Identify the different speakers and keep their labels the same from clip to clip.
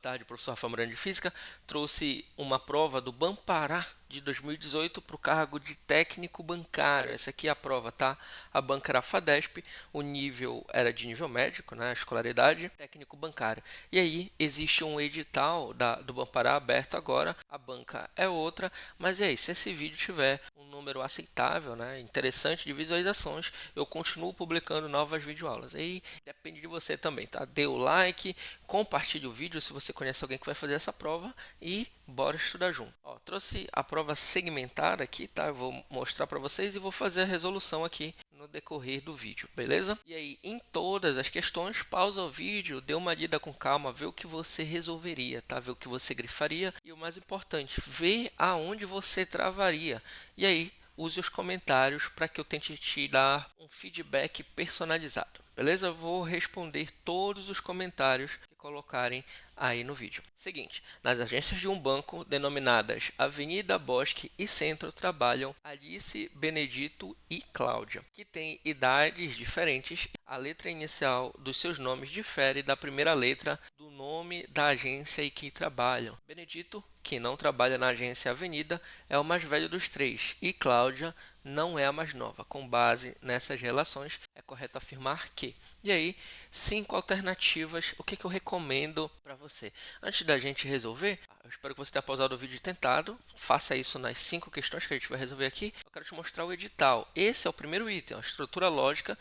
Speaker 1: tarde, professor Rafael Moreno de Física. Trouxe uma prova do Banpará de 2018 para o cargo de técnico bancário. Essa aqui é a prova, tá? A banca era a FADESP, o nível era de nível médico, né? A escolaridade, técnico bancário. E aí existe um edital do Banpará aberto agora, a banca é outra, mas e aí, se esse vídeo tiver um número aceitável, né? Interessante de visualizações, eu continuo publicando novas videoaulas. Aí depende de você também, tá? Dê o like, compartilhe o vídeo se você conhece alguém que vai fazer essa prova e bora estudar junto. Ó, trouxe a prova segmentada aqui, tá? Eu vou mostrar para vocês e vou fazer a resolução aqui no decorrer do vídeo, beleza? E aí, em todas as questões, pausa o vídeo, dê uma lida com calma, vê o que você resolveria, tá? Vê o que você grifaria e o mais importante, vê aonde você travaria. E aí, use os comentários para que eu tente te dar um feedback personalizado. Beleza? Eu vou responder todos os comentários que colocarem aí no vídeo. Seguinte, nas agências de um banco denominadas Avenida, Bosque e Centro trabalham Alice, Benedito e Cláudia, que têm idades diferentes. A letra inicial dos seus nomes difere da primeira letra do nome da agência em que trabalham. Benedito, que não trabalha na agência Avenida, é o mais velho dos três e Cláudia não é a mais nova. Com base nessas relações, é correto afirmar que. E aí, 5 alternativas, o que eu recomendo para você? Antes da gente resolver, eu espero que você tenha pausado o vídeo e tentado. Faça isso nas 5 questões que a gente vai resolver aqui. Eu quero te mostrar o edital. Esse é o primeiro item, a estrutura lógica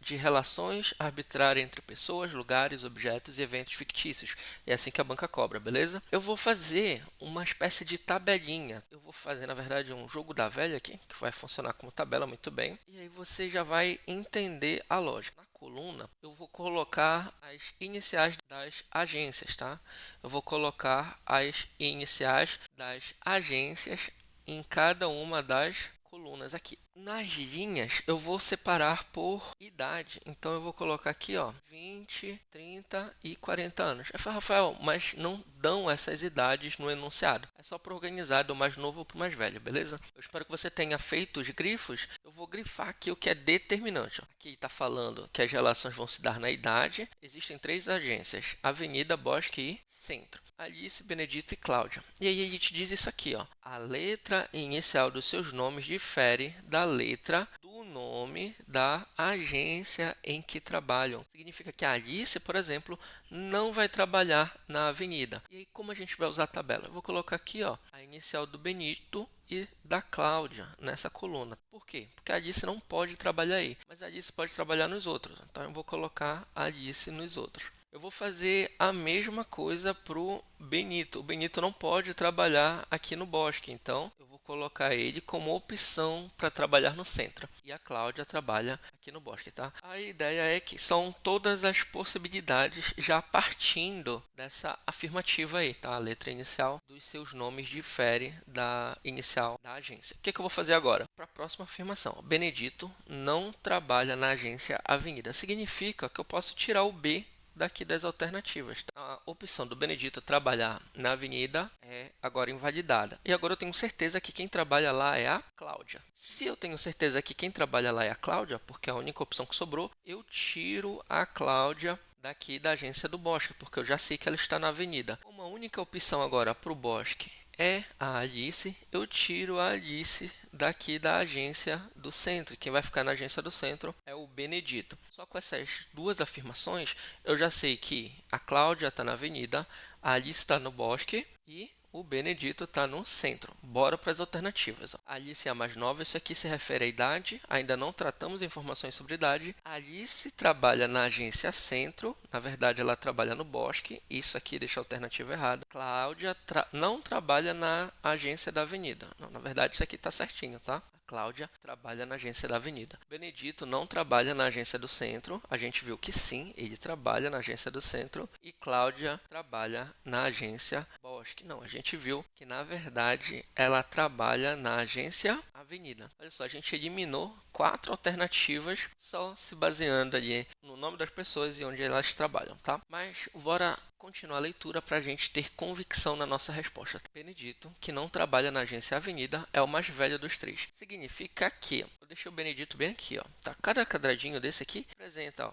Speaker 1: de relações arbitrárias entre pessoas, lugares, objetos e eventos fictícios. É assim que a banca cobra, beleza? Eu vou fazer uma espécie de tabelinha. Eu vou fazer, na verdade, um jogo da velha aqui, que vai funcionar como tabela muito bem. E aí você já vai entender a lógica. Na coluna, eu vou colocar as iniciais das agências, tá? Eu vou colocar as iniciais das agências em cada uma das colunas aqui. Nas linhas, eu vou separar por idade. Então, eu vou colocar aqui, ó, 20, 30 e 40 anos. Eu falei, Rafael, mas não dão essas idades no enunciado. É só para organizar do mais novo para o mais velho, beleza? Eu espero que você tenha feito os grifos. Eu vou grifar aqui o que é determinante. Ó. Aqui está falando que as relações vão se dar na idade. Existem 3 agências, Avenida, Bosque e Centro. Alice, Benedito e Cláudia. E aí a gente diz isso aqui, ó. A letra inicial dos seus nomes difere da letra do nome da agência em que trabalham. Significa que a Alice, por exemplo, não vai trabalhar na Avenida. E aí como a gente vai usar a tabela? Eu vou colocar aqui, ó, a inicial do Benito e da Cláudia nessa coluna. Por quê? Porque a Alice não pode trabalhar aí, mas a Alice pode trabalhar nos outros. Então eu vou colocar a Alice nos outros. Eu vou fazer a mesma coisa para o Benito. O Benito não pode trabalhar aqui no Bosque, então eu vou colocar ele como opção para trabalhar no centro. E a Cláudia trabalha aqui no Bosque, tá? A ideia é que são todas as possibilidades já partindo dessa afirmativa aí, tá? A letra inicial dos seus nomes difere da inicial da agência. O que eu vou fazer agora? Para a próxima afirmação. Benedito não trabalha na agência Avenida. Significa que eu posso tirar o B daqui das alternativas. A opção do Benedito trabalhar na Avenida é agora invalidada. E agora eu tenho certeza que quem trabalha lá é a Cláudia. Se eu tenho certeza que quem trabalha lá é a Cláudia, porque é a única opção que sobrou, eu tiro a Cláudia daqui da agência do Bosque, porque eu já sei que ela está na Avenida. Uma única opção agora para o Bosque é a Alice, eu tiro a Alice daqui da agência do centro. Quem vai ficar na agência do centro é o Benedito. Só com essas duas afirmações, eu já sei que a Cláudia está na Avenida, a Alice está no Bosque e o Benedito está no centro. Bora para as alternativas. A Alice é a mais nova, isso aqui se refere à idade, ainda não tratamos informações sobre idade. A Alice trabalha na agência Centro, na verdade ela trabalha no Bosque, isso aqui deixa a alternativa errada. Cláudia não trabalha na agência da Avenida. Não, na verdade isso aqui está certinho, tá? Cláudia trabalha na agência da Avenida. Benedito não trabalha na agência do centro. A gente viu que sim, ele trabalha na agência do centro. E Cláudia trabalha na agência Bosque. Não, a gente viu que na verdade ela trabalha na agência Avenida. Olha só, a gente eliminou 4 alternativas só se baseando ali no nome das pessoas e onde elas trabalham, tá? Mas bora continuar a leitura para a gente ter convicção na nossa resposta. Benedito, que não trabalha na agência Avenida, é o mais velho dos 3. Significa que eu deixei o Benedito bem aqui, ó. Tá? Cada quadradinho desse aqui representa, ó,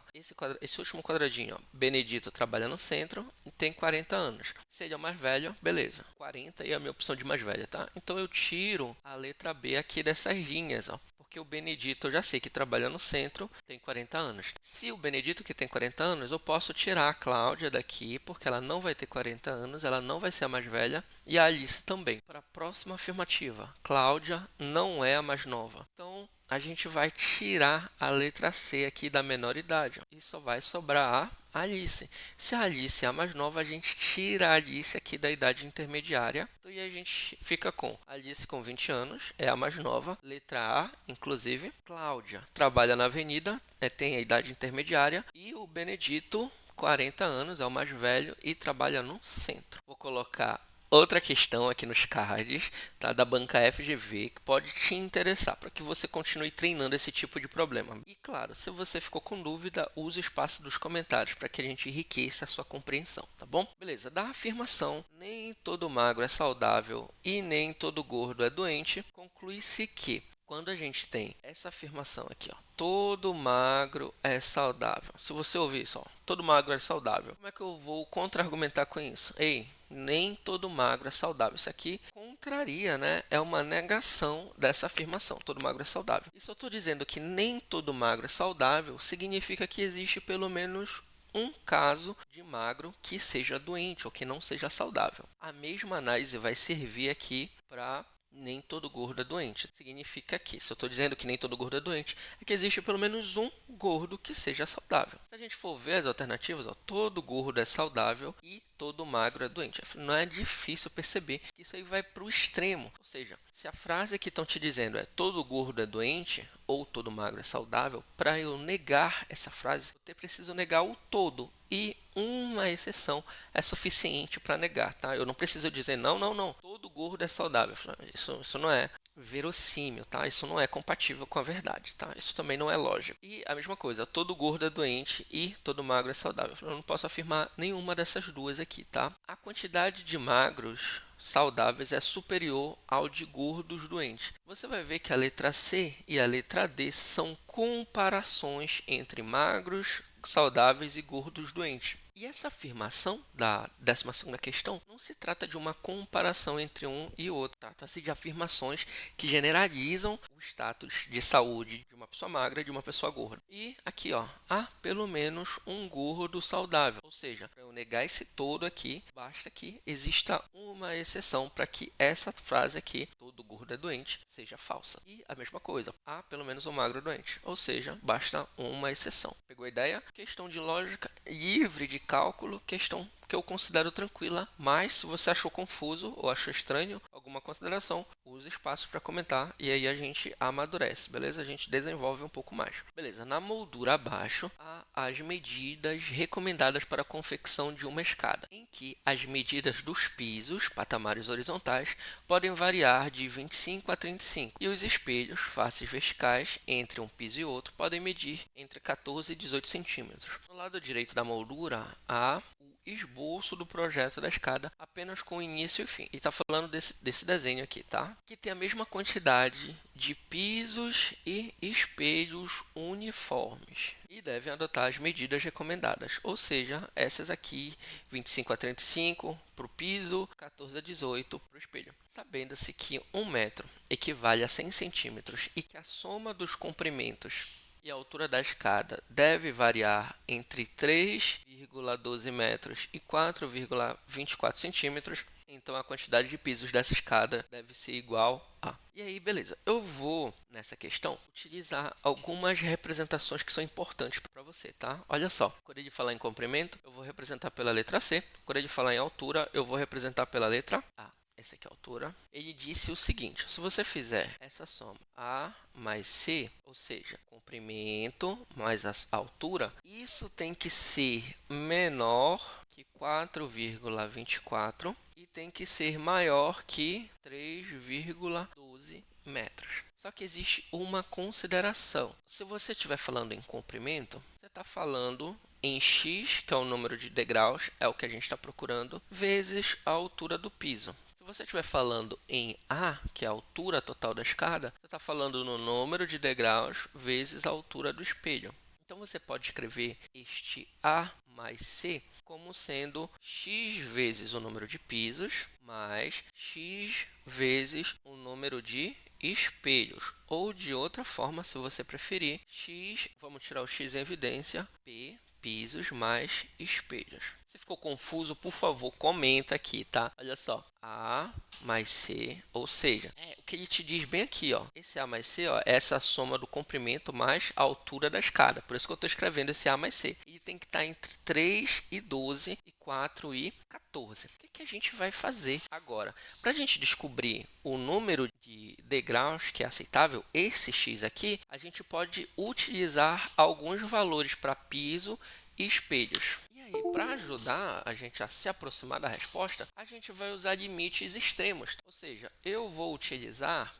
Speaker 1: esse último quadradinho, ó. Benedito trabalha no centro e tem 40 anos. Se ele é o mais velho, beleza. 40 é a minha opção de mais velha, tá? Então eu tiro a letra B aqui dessas linhas, ó. Porque o Benedito, eu já sei que trabalha no centro, tem 40 anos. Se o Benedito que tem 40 anos, eu posso tirar a Cláudia daqui, porque ela não vai ter 40 anos, ela não vai ser a mais velha, e a Alice também. Para a próxima afirmativa, Cláudia não é a mais nova. Então, a gente vai tirar a letra C aqui da menor idade, ó, e só vai sobrar a Alice. Se a Alice é a mais nova, a gente tira a Alice aqui da idade intermediária. E a gente fica com Alice com 20 anos, é a mais nova. Letra A, inclusive. Cláudia trabalha na avenida, tem a idade intermediária. E o Benedito, 40 anos, é o mais velho e trabalha no centro. Vou colocar outra questão aqui nos cards, tá, da banca FGV, que pode te interessar para que você continue treinando esse tipo de problema. E claro, se você ficou com dúvida, use o espaço dos comentários para que a gente enriqueça a sua compreensão, tá bom? Beleza, da afirmação, nem todo magro é saudável e nem todo gordo é doente, conclui-se que quando a gente tem essa afirmação aqui, ó, todo magro é saudável. Se você ouvir isso, ó, todo magro é saudável, como é que eu vou contra-argumentar com isso? Ei, nem todo magro é saudável. Isso aqui contraria, né? É uma negação dessa afirmação. Todo magro é saudável. E se eu estou dizendo que nem todo magro é saudável, significa que existe pelo menos um caso de magro que seja doente ou que não seja saudável. A mesma análise vai servir aqui para nem todo gordo é doente. Significa que, se eu estou dizendo que nem todo gordo é doente, é que existe pelo menos um gordo que seja saudável. Se a gente for ver as alternativas, ó, todo gordo é saudável e todo magro é doente. Não é difícil perceber que isso aí vai para o extremo. Ou seja, se a frase que estão te dizendo é todo gordo é doente ou todo magro é saudável, para eu negar essa frase, eu preciso negar o todo. E uma exceção é suficiente para negar, tá? Eu não preciso dizer não, todo gordo é saudável. Isso não é verossímil, tá? Isso não é compatível com a verdade, tá? Isso também não é lógico. E a mesma coisa, todo gordo é doente e todo magro é saudável. Eu não posso afirmar nenhuma dessas duas aqui, tá? A quantidade de magros saudáveis é superior ao de gordos doentes. Você vai ver que a letra C e a letra D são comparações entre magros saudáveis e gordos doentes. E essa afirmação da 12ª questão não se trata de uma comparação entre um e outro. Trata-se de afirmações que generalizam o status de saúde de uma pessoa magra e de uma pessoa gorda. E aqui, ó, há pelo menos um gordo saudável. Ou seja, para eu negar esse todo aqui, basta que exista uma exceção para que essa frase aqui, todo gordo é doente, seja falsa. E a mesma coisa, há pelo menos um magro doente. Ou seja, basta uma exceção. Pegou a ideia? Questão de lógica livre de cálculo, questão que eu considero tranquila, mas se você achou confuso ou achou estranho alguma consideração, use espaço para comentar e aí a gente amadurece, beleza? A gente desenvolve um pouco mais. Beleza, na moldura abaixo há as medidas recomendadas para a confecção de uma escada, em que as medidas dos pisos, patamares horizontais, podem variar de 25 a 35 e os espelhos, faces verticais, entre um piso e outro, podem medir entre 14 e 18 centímetros. No lado direito da moldura há o esboço do projeto da escada, apenas com início e fim. E está falando desse desenho aqui, tá? Que tem a mesma quantidade de pisos e espelhos uniformes. E devem adotar as medidas recomendadas, ou seja, essas aqui, 25 a 35 para o piso, 14 a 18 para o espelho. Sabendo-se que 1 metro equivale a 100 centímetros e que a soma dos comprimentos e a altura da escada deve variar entre 3,12 metros e 4,24 centímetros, então a quantidade de pisos dessa escada deve ser igual a. E aí, beleza. Eu vou, nessa questão, utilizar algumas representações que são importantes para você, tá? Olha só, quando ele falar em comprimento, eu vou representar pela letra C. Quando ele falar em altura, eu vou representar pela letra A. Essa aqui é a altura. Ele disse o seguinte, se você fizer essa soma A mais C, ou seja, comprimento mais a altura, isso tem que ser menor que 4,24 e tem que ser maior que 3,12 metros. Só que existe uma consideração. Se você estiver falando em comprimento, você está falando em x, que é o número de degraus, é o que a gente está procurando, vezes a altura do piso. Se você estiver falando em A, que é a altura total da escada, você está falando no número de degraus vezes a altura do espelho. Então, você pode escrever este A mais C como sendo x vezes o número de pisos mais x vezes o número de espelhos. Ou, de outra forma, se você preferir, x, vamos tirar o x em evidência, P pisos mais espelhos. Se ficou confuso, por favor, comenta aqui, tá? Olha só, A mais C, ou seja, o que ele te diz bem aqui, ó. Esse A mais C, ó, é essa soma do comprimento mais a altura da escada. Por isso que eu estou escrevendo esse A mais C. E tem que estar entre 3 e 12 e 4 e 14. O que a gente vai fazer agora? Para a gente descobrir o número de degraus que é aceitável, esse x aqui, a gente pode utilizar alguns valores para piso e espelhos. E aí, para ajudar a gente a se aproximar da resposta, a gente vai usar limites extremos. Ou seja, eu vou utilizar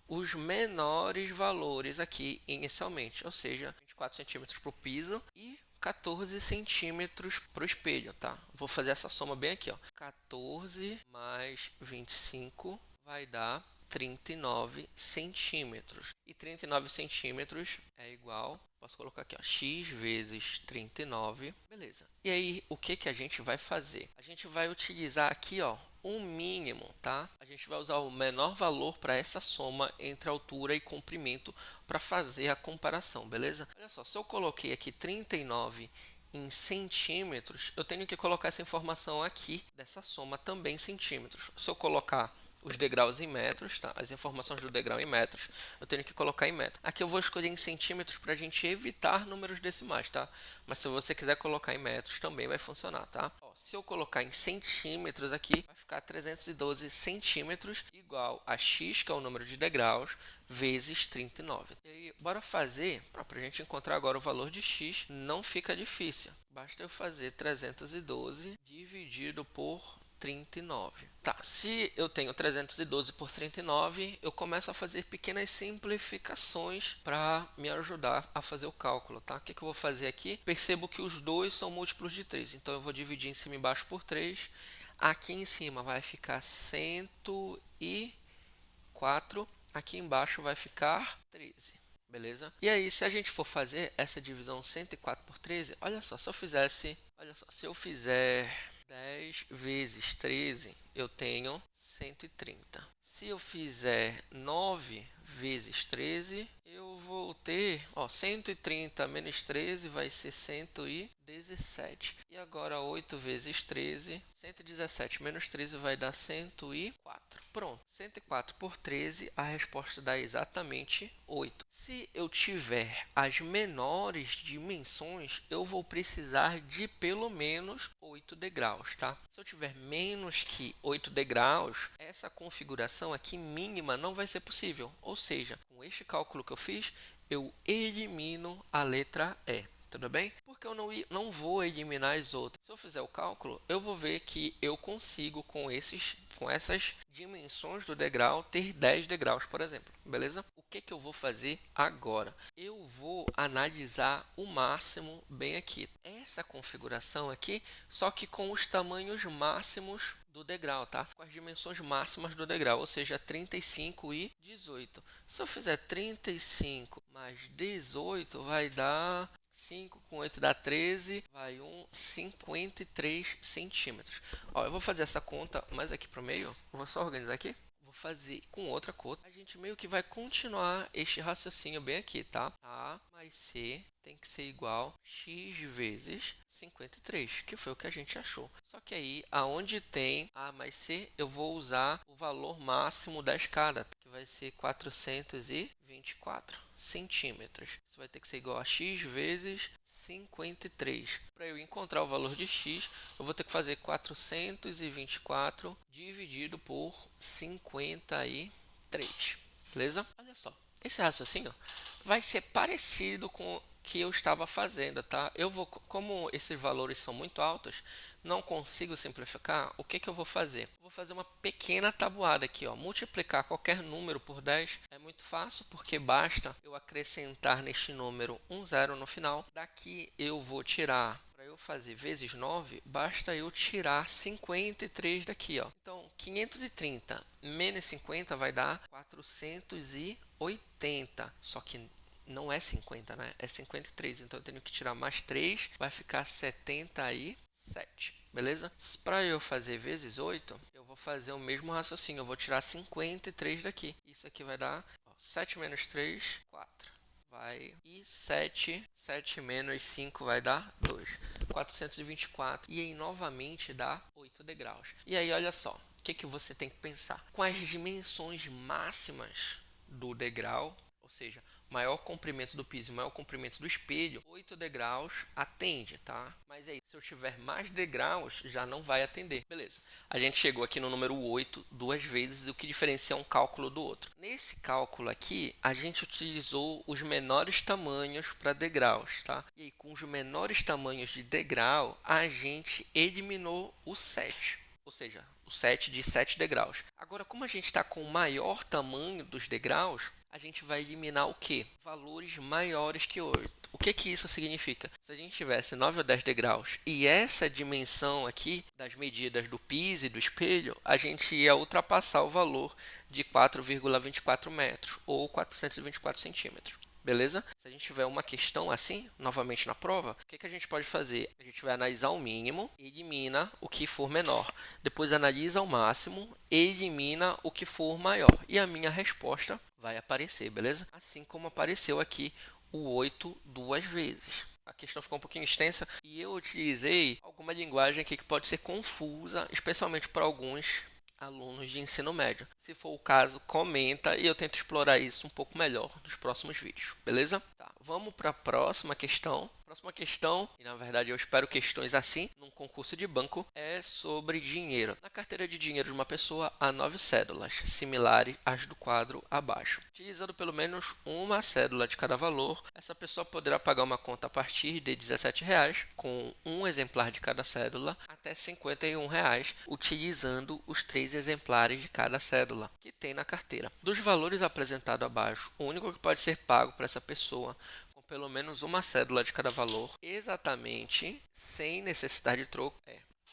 Speaker 1: os menores valores aqui inicialmente, ou seja, 24 centímetros para o piso e 14 centímetros para o espelho, tá? Vou fazer essa soma bem aqui, ó. 14 mais 25 vai dar 39 centímetros. E 39 centímetros é igual, posso colocar aqui, ó, x vezes 39. Beleza. E aí, o que a gente vai fazer? A gente vai utilizar aqui, ó, um mínimo, tá? A gente vai usar o menor valor para essa soma entre altura e comprimento para fazer a comparação, beleza? Olha só, se eu coloquei aqui 39 em centímetros, eu tenho que colocar essa informação aqui dessa soma também em centímetros. Se eu colocar os degraus em metros, tá? As informações do degrau em metros, eu tenho que colocar em metros. Aqui eu vou escolher em centímetros para a gente evitar números decimais, tá? Mas se você quiser colocar em metros, também vai funcionar, tá? Ó, se eu colocar em centímetros aqui, vai ficar 312 centímetros igual a x, que é o número de degraus, vezes 39. E aí, bora fazer, para a gente encontrar agora o valor de x, não fica difícil. Basta eu fazer 312 dividido por 39. Tá, se eu tenho 312 por 39, eu começo a fazer pequenas simplificações para me ajudar a fazer o cálculo, tá? O que eu vou fazer aqui? Percebo que os dois são múltiplos de 3, então eu vou dividir em cima e embaixo por 3. Aqui em cima vai ficar 104, aqui embaixo vai ficar 13. Beleza? E aí, se a gente for fazer essa divisão 104 por 13, olha só, se eu fizer 10 vezes 13, eu tenho 130. Se eu fizer 9 vezes 13, eu vou ter, ó, 130 menos 13 vai ser 117. E agora 8 vezes 13, 117 menos 13 vai dar 104. Pronto, 104 por 13, a resposta dá exatamente 8. Se eu tiver as menores dimensões, eu vou precisar de pelo menos 8 degraus, tá? Se eu tiver menos que 8 degraus, essa configuração aqui mínima não vai ser possível. Ou seja, com este cálculo que eu fiz, eu elimino a letra E. Tudo bem? Porque eu não vou eliminar as outras. Se eu fizer o cálculo, eu vou ver que eu consigo, com essas dimensões do degrau, ter 10 degraus, por exemplo. Beleza? O que eu vou fazer agora? Eu vou analisar o máximo bem aqui. Essa configuração aqui, só que com os tamanhos máximos do degrau, tá? Com as dimensões máximas do degrau, ou seja, 35 e 18. Se eu fizer 35 mais 18, vai dar 5 com 8 dá 13, vai 53 centímetros. Ó, eu vou fazer essa conta mais aqui para o meio. Vou só organizar aqui. Vou fazer com outra cor. A gente meio que vai continuar este raciocínio bem aqui, tá? A mais C tem que ser igual a x vezes 53, que foi o que a gente achou. Só que aí, aonde tem A mais C, eu vou usar o valor máximo da escada, que vai ser 424 centímetros. Isso vai ter que ser igual a x vezes 53. Para eu encontrar o valor de x, eu vou ter que fazer 424 dividido por 53. Beleza? Olha só, esse raciocínio vai ser parecido com o que eu estava fazendo, tá? Como esses valores são muito altos, não consigo simplificar. O que eu vou fazer? Vou fazer uma pequena tabuada aqui, ó. Multiplicar qualquer número por 10 é muito fácil, porque basta eu acrescentar neste número um zero no final. Daqui eu vou tirar, para eu fazer vezes 9, basta eu tirar 53 daqui, ó. Então, 530 menos 50 vai dar 480. Só que não é 50, né? É 53. Então eu tenho que tirar mais 3. Vai ficar 77. Beleza? Para eu fazer vezes 8, eu vou fazer o mesmo raciocínio. Eu vou tirar 53 daqui. Isso aqui vai dar 7 menos 3, 4. E 7 menos 5 vai dar 2. 424. E aí, novamente, dá 8 degraus. E aí, olha só. O que você tem que pensar? Com as dimensões máximas do degrau, ou seja, maior comprimento do piso e maior comprimento do espelho, 8 degraus atende, tá? Mas aí, se eu tiver mais degraus, já não vai atender. Beleza. A gente chegou aqui no número 8 duas vezes, o que diferencia um cálculo do outro. Nesse cálculo aqui, a gente utilizou os menores tamanhos para degraus, tá? E aí, com os menores tamanhos de degrau, a gente eliminou o 7. Ou seja, o 7 de 7 degraus. Agora, como a gente está com o maior tamanho dos degraus, a gente vai eliminar o quê? Valores maiores que 8. O que isso significa? Se a gente tivesse 9 ou 10 degraus e essa dimensão aqui das medidas do piso e do espelho, a gente ia ultrapassar o valor de 4,24 metros ou 424 centímetros. Beleza? Se a gente tiver uma questão assim, novamente na prova, o que a gente pode fazer? A gente vai analisar o mínimo, elimina o que for menor. Depois analisa o máximo, elimina o que for maior. E a minha resposta vai aparecer, beleza? Assim como apareceu aqui o 8 duas vezes. A questão ficou um pouquinho extensa e eu utilizei alguma linguagem aqui que pode ser confusa, especialmente para alguns alunos de ensino médio. Se for o caso, comenta e eu tento explorar isso um pouco melhor nos próximos vídeos, beleza? Tá, vamos para a próxima questão. Próxima questão, e na verdade eu espero questões assim, num concurso de banco, é sobre dinheiro. Na carteira de dinheiro de uma pessoa, há 9 cédulas, similares às do quadro abaixo. Utilizando pelo menos uma cédula de cada valor, essa pessoa poderá pagar uma conta a partir de R$17, com um exemplar de cada cédula, até R$51, utilizando os 3 exemplares de cada cédula que tem na carteira. Dos valores apresentados abaixo, o único que pode ser pago para essa pessoa pelo menos uma cédula de cada valor, exatamente, sem necessidade de troco.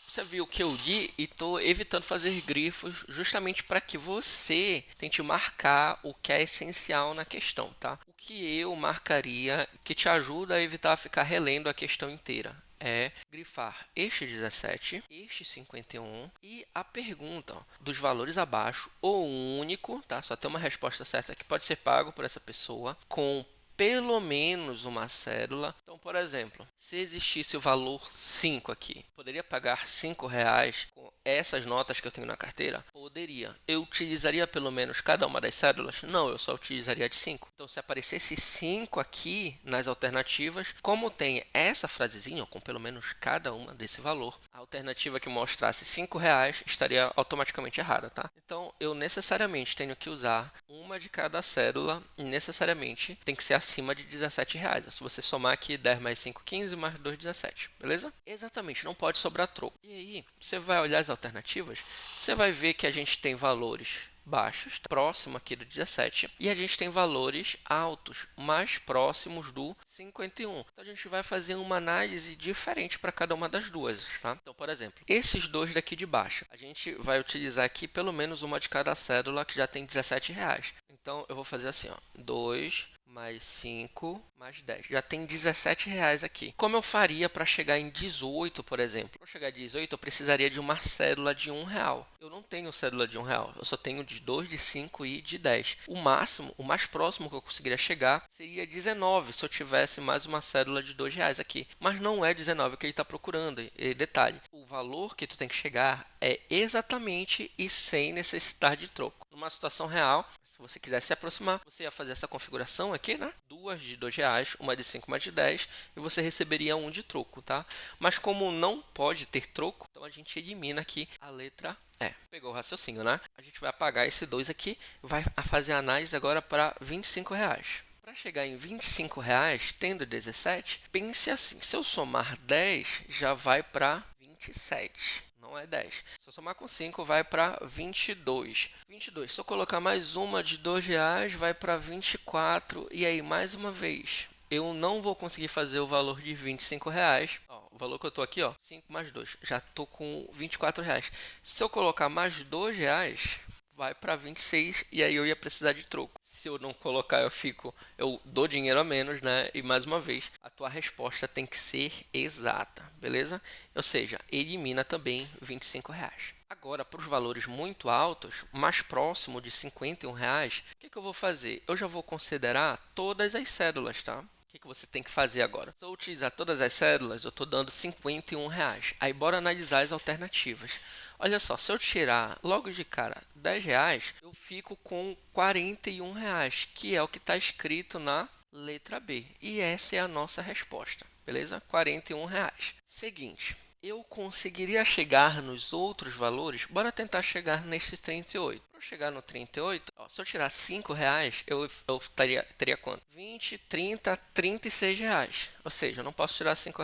Speaker 1: Você viu que eu li e estou evitando fazer grifos justamente para que você tente marcar o que é essencial na questão, tá? O que eu marcaria que te ajuda a evitar ficar relendo a questão inteira é grifar este 17, este 51 e a pergunta dos valores abaixo, o único, tá? Só tem uma resposta certa que pode ser pago por essa pessoa com pelo menos uma cédula. Então, por exemplo, se existisse o valor 5 aqui, poderia pagar R$5 com essas notas que eu tenho na carteira? Poderia. Eu utilizaria pelo menos cada uma das cédulas? Não, eu só utilizaria de 5. Então, se aparecesse 5 aqui nas alternativas, como tem essa frasezinha, com pelo menos cada uma desse valor, a alternativa que mostrasse R$5 estaria automaticamente errada, tá? Então, eu necessariamente tenho que usar uma de cada cédula e necessariamente tem que ser acima de R$17. Se você somar aqui 10 mais 5, 15, mais 2, 17. Beleza? Exatamente, não pode sobrar troco. E aí, você vai olhar as alternativas, você vai ver que a gente tem valores baixos, próximo aqui do 17, e a gente tem valores altos, mais próximos do 51. Então, a gente vai fazer uma análise diferente para cada uma das duas, tá? Então, por exemplo, esses dois daqui de baixo, a gente vai utilizar aqui pelo menos uma de cada cédula que já tem R$17. Então, eu vou fazer assim, ó, 2 mais 5 mais 10. Já tem R$17 aqui. Como eu faria para chegar em 18, por exemplo? Para chegar a 18, eu precisaria de uma cédula de R$1. Eu não tenho cédula de R$1. Eu só tenho de 2, de 5 e de 10. O máximo, o mais próximo que eu conseguiria chegar seria 19, se eu tivesse mais uma cédula de R$2 aqui. Mas não é 19 o que ele está procurando. E detalhe, o valor que tu tem que chegar é exatamente e sem necessidade de troco. Numa situação real, se você quiser se aproximar, você ia fazer essa configuração aqui, né? Duas de R$2, uma de 5, uma de 10, e você receberia um de troco, tá? Mas como não pode ter troco, então a gente elimina aqui a letra E. Pegou o raciocínio, né? A gente vai apagar esse 2 aqui, vai fazer a análise agora para R$25. Para chegar em R$25, tendo 17, pense assim, se eu somar 10, já vai para 27. Não é 10. Se eu somar com 5, vai para 22. 22. Se eu colocar mais uma de R$2, vai para 24. E aí, mais uma vez, eu não vou conseguir fazer o valor de R$ 25. Ó, o valor que eu estou aqui, ó, 5 mais 2, já estou com R$ 24. Se eu colocar mais R$ 2, vai para 26 e aí eu ia precisar de troco. Se eu não colocar, eu dou dinheiro a menos, né? E mais uma vez, a tua resposta tem que ser exata, beleza? Ou seja, elimina também R$ 25. Agora, para os valores muito altos, mais próximo de R$ 51, o que eu vou fazer? Eu já vou considerar todas as cédulas, tá? O que você tem que fazer agora? Se eu utilizar todas as cédulas, eu estou dando R$ 51. Aí, bora analisar as alternativas. Olha só, se eu tirar logo de cara R$ 10, eu fico com R$ 41, que é o que está escrito na letra B. E essa é a nossa resposta, beleza? R$ 41. Seguinte, eu conseguiria chegar nos outros valores? Bora tentar chegar nesse 38. Para eu chegar no 38, ó, se eu tirar R$ 5, eu teria quanto? 20, 30, R$ 36. Ou seja, eu não posso tirar R$ 5.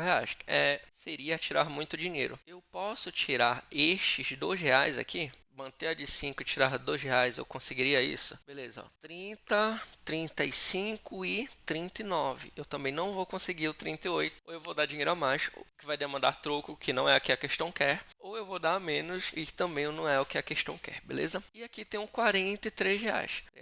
Speaker 1: Seria tirar muito dinheiro. Eu posso tirar estes R$ 2 aqui? Manter a de 5 e tirar R$ 2, eu conseguiria isso? Beleza, ó. 30, 35 e 39. Eu também não vou conseguir o 38. Ou eu vou dar dinheiro a mais, o que vai demandar troco, que não é o que a questão quer. Ou eu vou dar a menos e também não é o que a questão quer, beleza? E aqui tem um R$ 43.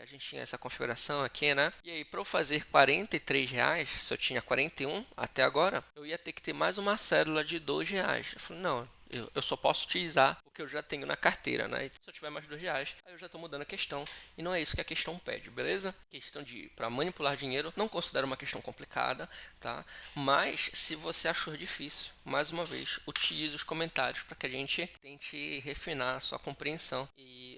Speaker 1: A gente tinha essa configuração aqui, né? E aí, para eu fazer R$ 43, se eu tinha 41 até agora, eu ia ter que ter mais uma cédula de R$ 2. Eu falei, não, eu só posso utilizar o que eu já tenho na carteira, né? E se eu tiver mais R$ 2, aí eu já estou mudando a questão. E não é isso que a questão pede, beleza? Questão para manipular dinheiro, não considero uma questão complicada, tá? Mas se você achou difícil, mais uma vez, utilize os comentários para que a gente tente refinar a sua compreensão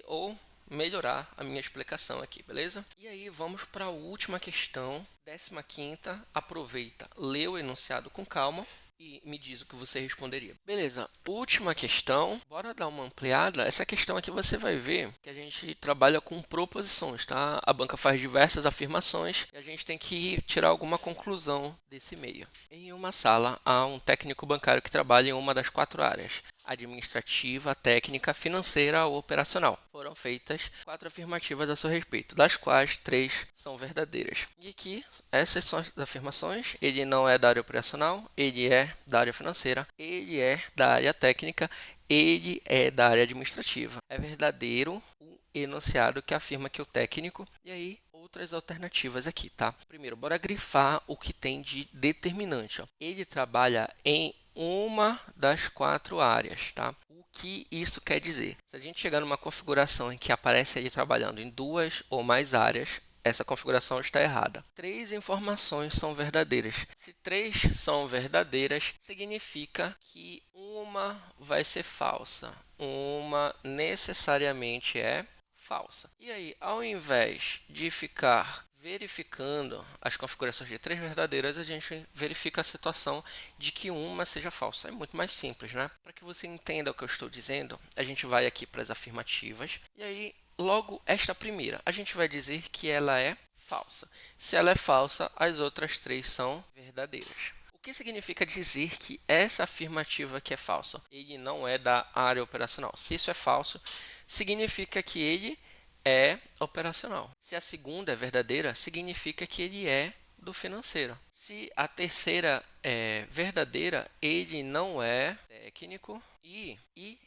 Speaker 1: ou melhorar a minha explicação aqui, beleza? E aí vamos para a última questão, 15ª. Aproveita, lê o enunciado com calma e me diz o que você responderia. Beleza, última questão. Bora dar uma ampliada. Essa questão aqui você vai ver que a gente trabalha com proposições, tá? A banca faz diversas afirmações e a gente tem que tirar alguma conclusão desse meio. Em uma sala, há um técnico bancário que trabalha em uma das 4 áreas: administrativa, técnica, financeira ou operacional. Foram feitas 4 afirmativas a seu respeito, das quais 3 são verdadeiras. E aqui, essas são as afirmações. Ele não é da área operacional, ele é da área financeira, ele é da área técnica, ele é da área administrativa. É verdadeiro o enunciado que afirma que o técnico, e aí outras alternativas aqui, tá? Primeiro, bora grifar o que tem de determinante, ó. Ele trabalha em uma das 4 áreas, tá? O que isso quer dizer? Se a gente chegar numa configuração em que aparece ele trabalhando em 2 ou mais áreas, essa configuração está errada. 3 informações são verdadeiras. Se 3 são verdadeiras, significa que uma vai ser falsa. Uma necessariamente é falsa. E aí, ao invés de ficar verificando as configurações de 3 verdadeiras, a gente verifica a situação de que uma seja falsa. É muito mais simples, né? Para que você entenda o que eu estou dizendo, a gente vai aqui para as afirmativas. E aí, logo esta primeira, a gente vai dizer que ela é falsa. Se ela é falsa, as outras 3 são verdadeiras. O que significa dizer que essa afirmativa aqui é falsa? Ele não é da área operacional. Se isso é falso, significa que ele é operacional. Se a segunda é verdadeira, significa que ele é do financeiro. Se a terceira é verdadeira, ele não é técnico e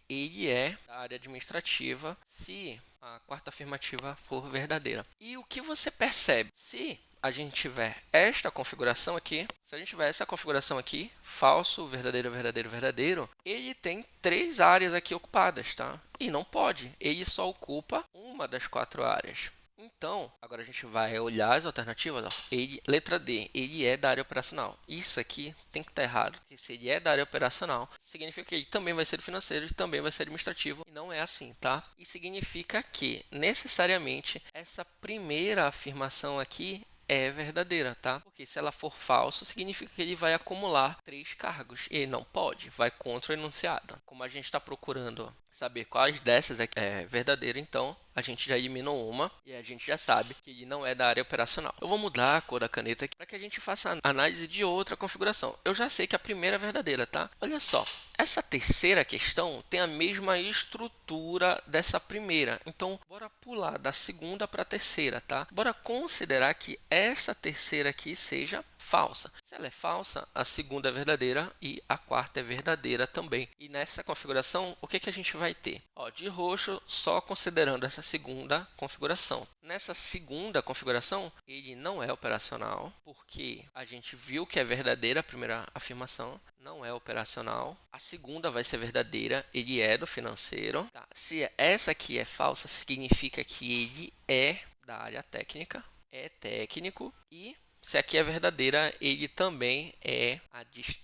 Speaker 1: ele é da área administrativa, se a quarta afirmativa for verdadeira. E o que você percebe? Se a gente tiver esta configuração aqui, se a gente tiver essa configuração aqui, falso, verdadeiro, verdadeiro, verdadeiro, ele tem 3 áreas aqui ocupadas, tá? E não pode, ele só ocupa uma das 4 áreas. Então, agora a gente vai olhar as alternativas. Ó. Letra D, ele é da área operacional. Isso aqui tem que estar errado, porque se ele é da área operacional, significa que ele também vai ser financeiro e também vai ser administrativo. E não é assim, tá? E significa que, necessariamente, essa primeira afirmação aqui é verdadeira, tá? Porque se ela for falso, significa que ele vai acumular 3 cargos. E ele não pode, vai contra o enunciado. Como a gente está procurando saber quais dessas é verdadeira, então a gente já eliminou uma e a gente já sabe que ele não é da área operacional. Eu vou mudar a cor da caneta aqui para que a gente faça a análise de outra configuração. Eu já sei que a primeira é verdadeira, tá? Olha só, essa terceira questão tem a mesma estrutura dessa primeira. Então, bora pular da segunda para a terceira, tá? Bora considerar que essa terceira aqui seja falsa. Se ela é falsa, a segunda é verdadeira e a quarta é verdadeira também. E nessa configuração, o que que a gente vai ter? Ó, de roxo, só considerando essa segunda configuração. Nessa segunda configuração, ele não é operacional, porque a gente viu que é verdadeira a primeira afirmação, não é operacional. A segunda vai ser verdadeira, ele é do financeiro. Tá? Se essa aqui é falsa, significa que ele é da área técnica, é técnico, e se aqui é verdadeira, ele também é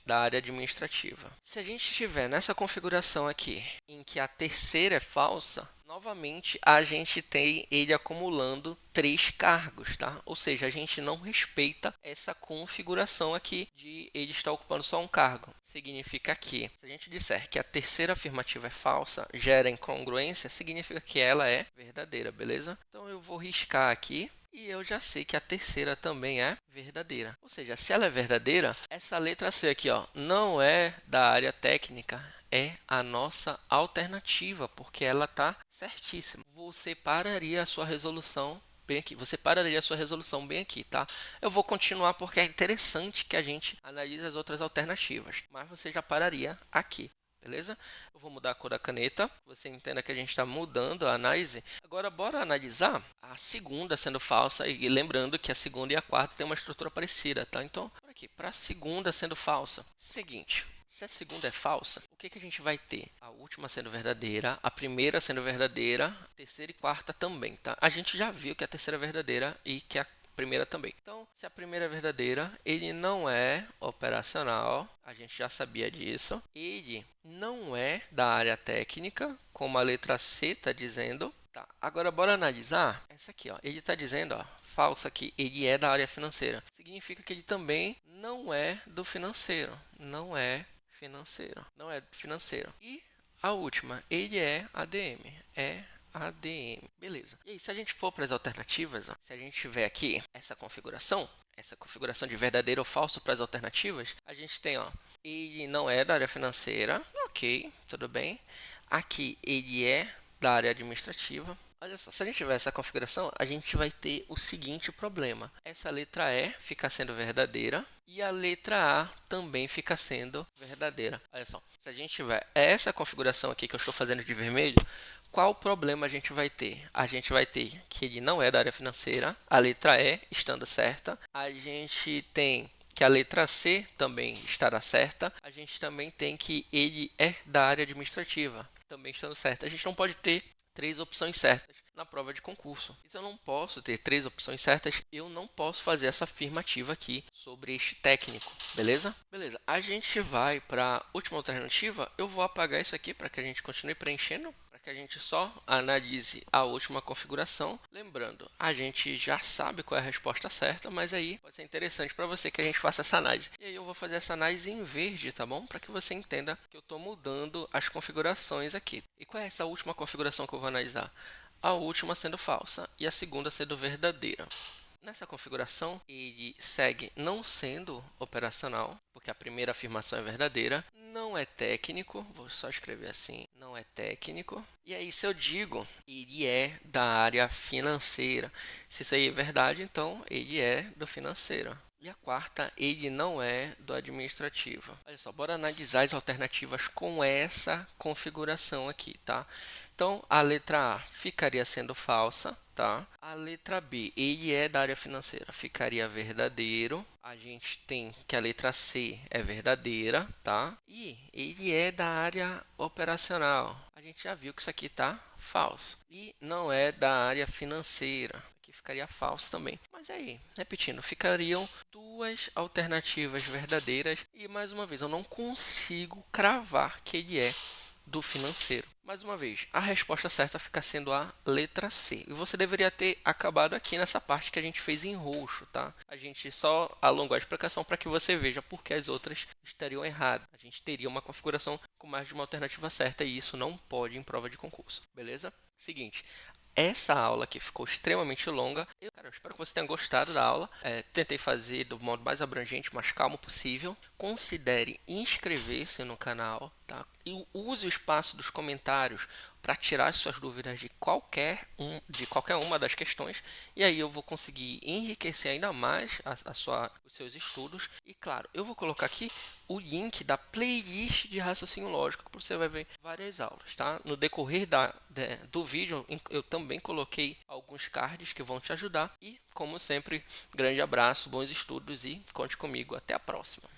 Speaker 1: da área administrativa. Se a gente estiver nessa configuração aqui, em que a terceira é falsa, novamente a gente tem ele acumulando 3 cargos, tá? Ou seja, a gente não respeita essa configuração aqui de ele estar ocupando só um cargo. Significa que, se a gente disser que a terceira afirmativa é falsa, gera incongruência, significa que ela é verdadeira, beleza? Então eu vou riscar aqui. E eu já sei que a terceira também é verdadeira. Ou seja, se ela é verdadeira, essa letra C aqui, ó, não é da área técnica, é a nossa alternativa, porque ela está certíssima. Você pararia a sua resolução bem aqui. Você pararia a sua resolução bem aqui, tá? Eu vou continuar porque é interessante que a gente analise as outras alternativas, mas você já pararia aqui. Beleza? Eu vou mudar a cor da caneta. Você entenda que a gente está mudando a análise. Agora, bora analisar a segunda sendo falsa. E lembrando que a segunda e a quarta têm uma estrutura parecida, tá? Então, por aqui, para a segunda sendo falsa. Seguinte, se a segunda é falsa, o que que a gente vai ter? A última sendo verdadeira, a primeira sendo verdadeira, a terceira e quarta também, tá? A gente já viu que a terceira é verdadeira e que a primeira também. Então, se a primeira é verdadeira, ele não é operacional, a gente já sabia disso. Ele não é da área técnica, como a letra C está dizendo. Tá, agora bora analisar essa aqui, ó. Ele está dizendo, ó, falso aqui, ele é da área financeira. Significa que ele também não é do financeiro, não é financeiro, não é financeiro. E a última, ele é ADM, é ADM. Beleza. E aí, se a gente for para as alternativas, ó, se a gente tiver aqui essa configuração de verdadeiro ou falso para as alternativas, a gente tem, ó, ele não é da área financeira, ok, tudo bem. Aqui ele é da área administrativa. Olha só, se a gente tiver essa configuração, a gente vai ter o seguinte problema. Essa letra E fica sendo verdadeira e a letra A também fica sendo verdadeira. Olha só, se a gente tiver essa configuração aqui que eu estou fazendo de vermelho, qual problema a gente vai ter? A gente vai ter que ele não é da área financeira, a letra E estando certa. A gente tem que a letra C também estará certa. A gente também tem que ele é da área administrativa, também estando certa. A gente não pode ter 3 opções certas na prova de concurso. E se eu não posso ter 3 opções certas, eu não posso fazer essa afirmativa aqui sobre este técnico, beleza? Beleza, a gente vai para a última alternativa. Eu vou apagar isso aqui para que a gente continue preenchendo, para que a gente só analise a última configuração. Lembrando, a gente já sabe qual é a resposta certa, mas aí pode ser interessante para você que a gente faça essa análise. E aí eu vou fazer essa análise em verde, tá bom? Para que você entenda que eu estou mudando as configurações aqui. E qual é essa última configuração que eu vou analisar? A última sendo falsa e a segunda sendo verdadeira. Nessa configuração, ele segue não sendo operacional, porque a primeira afirmação é verdadeira, não é técnico, vou só escrever assim, não é técnico. E aí, se eu digo, ele é da área financeira, se isso aí é verdade, então ele é do financeiro. E a quarta, ele não é do administrativo. Olha só, bora analisar as alternativas com essa configuração aqui, tá? Então, a letra A ficaria sendo falsa, tá? A letra B, ele é da área financeira, ficaria verdadeiro. A gente tem que a letra C é verdadeira, tá? E ele é da área operacional. A gente já viu que isso aqui tá falso. E não é da área financeira. Aqui ficaria falso também. Mas aí, repetindo, ficariam 2 alternativas verdadeiras. E mais uma vez, eu não consigo cravar que ele é do financeiro. Mais uma vez, a resposta certa fica sendo a letra C. E você deveria ter acabado aqui nessa parte que a gente fez em roxo, tá? A gente só alongou a explicação para que você veja por que as outras estariam erradas. A gente teria uma configuração com mais de uma alternativa certa e isso não pode em prova de concurso, beleza? Seguinte, essa aula aqui ficou extremamente longa. Eu espero que você tenha gostado da aula. Tentei fazer do modo mais abrangente, mais calmo possível. Considere inscrever-se no canal, tá? E use o espaço dos comentários para tirar suas dúvidas de qualquer uma das questões, e aí eu vou conseguir enriquecer ainda mais os seus estudos. E claro, eu vou colocar aqui o link da playlist de raciocínio lógico, que você vai ver várias aulas, tá? No decorrer do vídeo, eu também coloquei alguns cards que vão te ajudar. E, como sempre, grande abraço, bons estudos e conte comigo. Até a próxima.